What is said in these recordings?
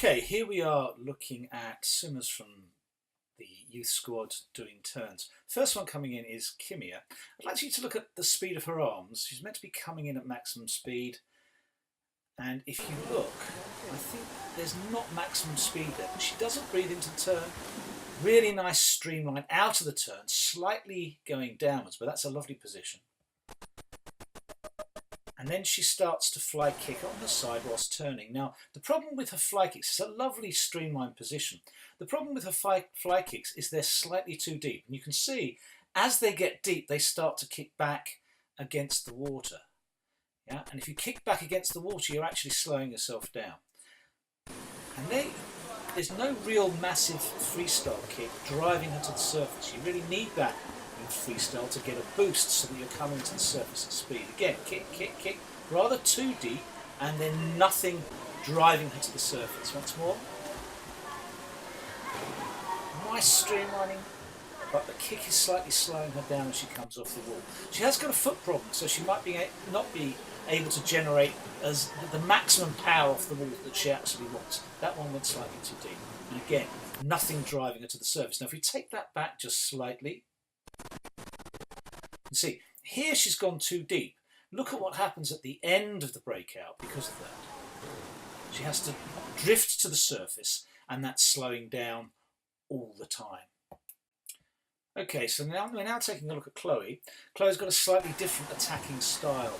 Okay, here we are looking at swimmers from the youth squad doing turns. First one coming in is Kimia. I'd like you to look at the speed of her arms. She's meant to be coming in at maximum speed. And if you look, I think there's not maximum speed there, but she doesn't breathe into the turn. Really nice streamline out of the turn, slightly going downwards, but that's a lovely position. And then she starts to fly kick on the side whilst turning. Now, the problem with her fly kicks, it's a lovely streamlined position. The problem with her fly kicks is they're slightly too deep. And you can see, as they get deep, they start to kick back against the water. Yeah? And if you kick back against the water, you're actually slowing yourself down. And there's no real massive freestyle kick driving her to the surface. You really need that in freestyle to get a boost so that you're coming to the surface at speed. Again, kick, kick, kick, rather too deep, and then nothing driving her to the surface. Once more. Nice streamlining, but the kick is slightly slowing her down as she comes off the wall. She has got a foot problem, so she might not be able to generate as the maximum power off the wall that she actually wants. That one went slightly too deep. And again, nothing driving her to the surface. Now if we take that back just slightly, you see, here she's gone too deep. Look at what happens at the end of the breakout because of that. She has to drift to the surface, and that's slowing down all the time. Okay, so now we're taking a look at Chloe. Chloe's got a slightly different attacking style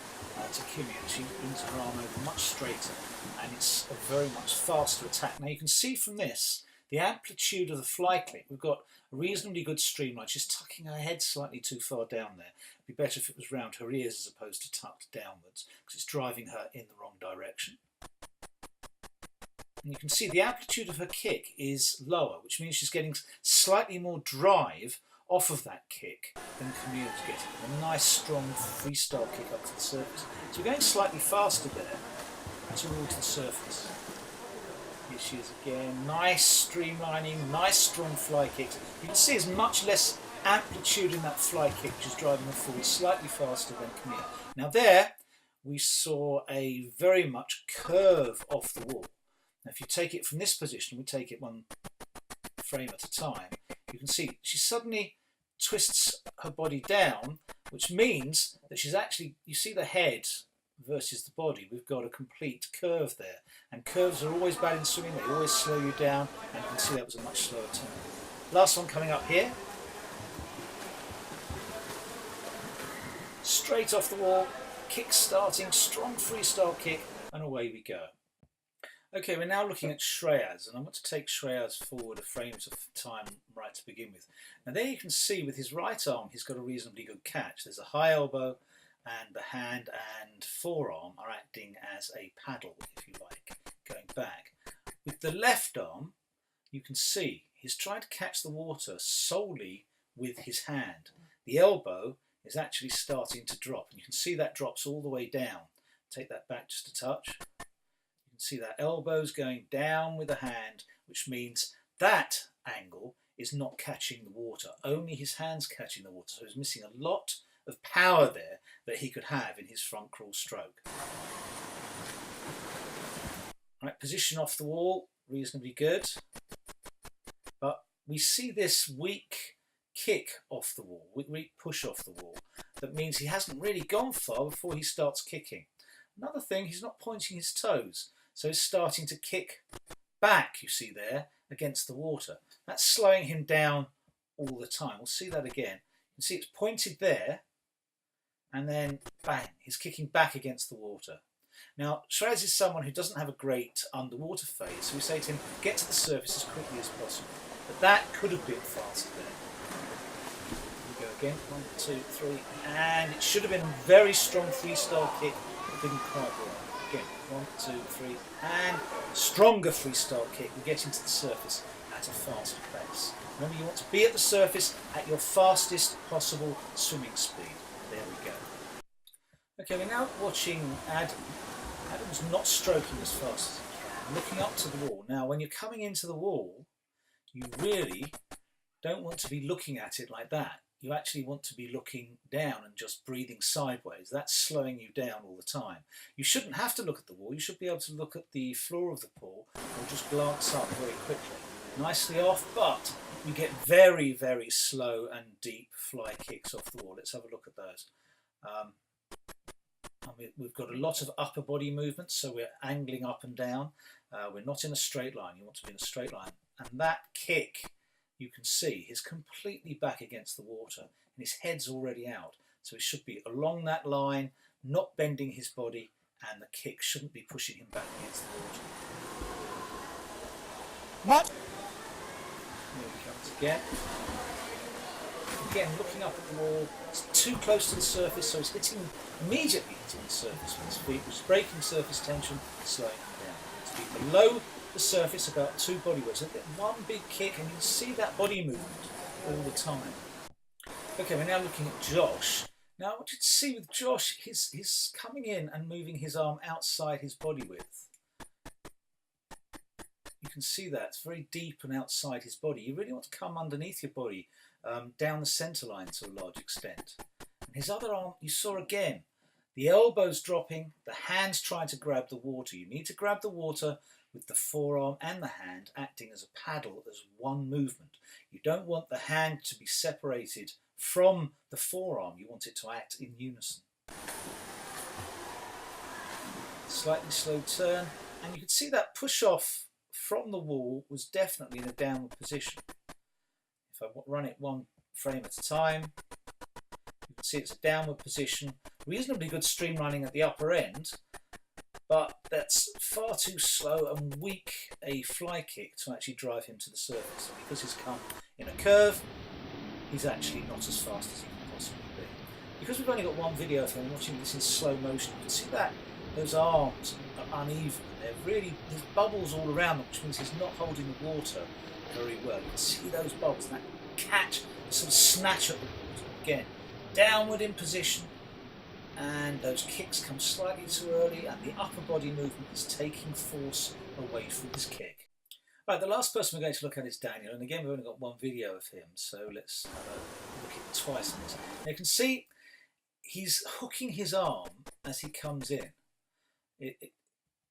to Kimia. She brings her arm over much straighter, and it's a very much faster attack. Now you can see from this, the amplitude of the fly click, we've got a reasonably good streamline. She's tucking her head slightly too far down there. It'd be better if it was round her ears as opposed to tucked downwards, because it's driving her in the wrong direction. And you can see the amplitude of her kick is lower, which means she's getting slightly more drive off of that kick than Camilla's getting. A nice strong freestyle kick up to the surface. So we're going slightly faster there towards the surface. Here she is again. Nice streamlining, nice strong fly kicks. You can see there's much less amplitude in that fly kick, which is driving her forward slightly faster than Camilla. Now there we saw a very much curve off the wall. Now if you take it from this position, we take it one frame at a time, you can see she suddenly twists her body down, which means that she's actually, you see the head versus the body, we've got a complete curve there, and curves are always bad in swimming, they always slow you down, and you can see that was a much slower turn. Last one coming up here, straight off the wall, kick starting, strong freestyle kick, and away we go. Okay, we're now looking at Shreyas, and I want to take Shreyas forward a frame of time right to begin with. Now there you can see with his right arm he's got a reasonably good catch. There's a high elbow, and the hand and forearm are acting as a paddle, if you like, going back. With the left arm, you can see he's trying to catch the water solely with his hand. The elbow is actually starting to drop, and you can see that drops all the way down. Take that back just a touch. See that elbow's going down with the hand, which means that angle is not catching the water, only his hand's catching the water, so he's missing a lot of power there that he could have in his front crawl stroke. Right, position off the wall, reasonably good, but we see this weak kick off the wall, weak push off the wall, that means he hasn't really gone far before he starts kicking. Another thing, he's not pointing his toes. So he's starting to kick back, you see there, against the water. That's slowing him down all the time. We'll see that again. You can see it's pointed there, and then bang, he's kicking back against the water. Now, Shreyas is someone who doesn't have a great underwater phase, so we say to him, get to the surface as quickly as possible. But that could have been faster there. Here we go again, 1, 2, 3, and it should have been a very strong freestyle kick, but didn't quite work. Again, 1, 2, 3, and stronger freestyle kick. We're getting to the surface at a faster pace. Remember, you want to be at the surface at your fastest possible swimming speed. There we go. Okay, we're now watching Adam. Adam's not stroking as fast as he can, looking up to the wall. Now, when you're coming into the wall, you really don't want to be looking at it like that. you actually want to be looking down and just breathing sideways. That's slowing you down all the time. You shouldn't have to look at the wall. You should be able to look at the floor of the pool or just glance up very quickly. Nicely off, but you get very, very slow and deep fly kicks off the wall. Let's have a look at those. We've got a lot of upper body movement, so we're angling up and down. We're not in a straight line. You want to be in a straight line. And that kick, you can see, is completely back against the water, and his head's already out. So he should be along that line, not bending his body, and the kick shouldn't be pushing him back against the water. What? Here he comes again. Again, looking up at the wall. It's too close to the surface, so he's immediately hitting the surface with his feet, which is breaking surface tension, slowing him down. To be below the surface, about 2 body weights. Get one big kick, and you can see that body movement all the time. Okay, we're now looking at Josh. Now, I want you to see with Josh, he's coming in and moving his arm outside his body width. You can see that it's very deep and outside his body. You really want to come underneath your body, down the centre line to a large extent. And his other arm, you saw again, the elbows dropping, the hands trying to grab the water. You need to grab the water with the forearm and the hand acting as a paddle, as one movement. You don't want the hand to be separated from the forearm. You want it to act in unison. Slightly slow turn, and you can see that push off from the wall was definitely in a downward position. If I run it one frame at a time, you can see it's a downward position. Reasonably good streamlining at the upper end, but that's far too slow and weak a fly kick to actually drive him to the surface. Because he's come in a curve, he's actually not as fast as he can possibly be. Because we've only got one video of him watching this in slow motion, you can see that those arms are uneven. There's bubbles all around them, which means he's not holding the water very well. You can see those bubbles, that catch, sort of snatch at the water. Again, downward in position, and those kicks come slightly too early, and the upper body movement is taking force away from his kick. Right, the last person we're going to look at is Daniel, and again we've only got one video of him, so let's have a look at it twice. Now you can see he's hooking his arm as he comes in.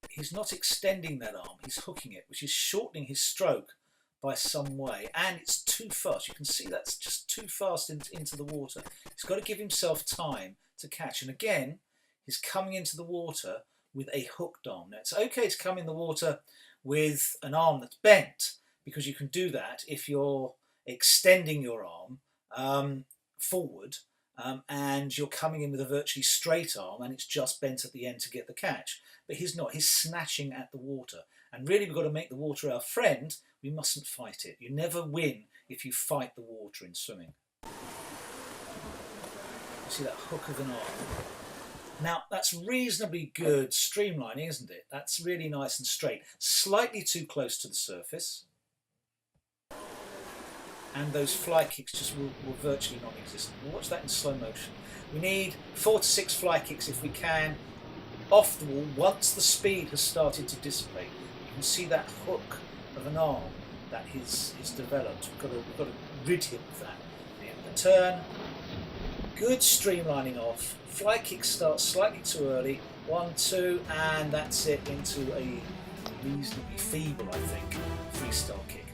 He's not extending that arm, he's hooking it, which is shortening his stroke by some way, and it's too fast. You can see that's just too fast into the water. He's got to give himself time to catch, and again he's coming into the water with a hooked arm. Now it's okay to come in the water with an arm that's bent, because you can do that if you're extending your arm forward, and you're coming in with a virtually straight arm and it's just bent at the end to get the catch. But he's not, he's snatching at the water. And really we've got to make the water our friend. We mustn't fight it. You never win if you fight the water in swimming. You see that hook of an arm. Now that's reasonably good streamlining, isn't it? That's really nice and straight. Slightly too close to the surface. And those fly kicks just were virtually non-existent. We'll watch that in slow motion. We need 4 to 6 fly kicks if we can, off the wall, once the speed has started to dissipate. You can see that hook of an arm that is developed. We've got to rid him of that. The turn, good streamlining off. Fly kick starts slightly too early. 1, 2, and that's it into a reasonably feeble, I think, freestyle kick.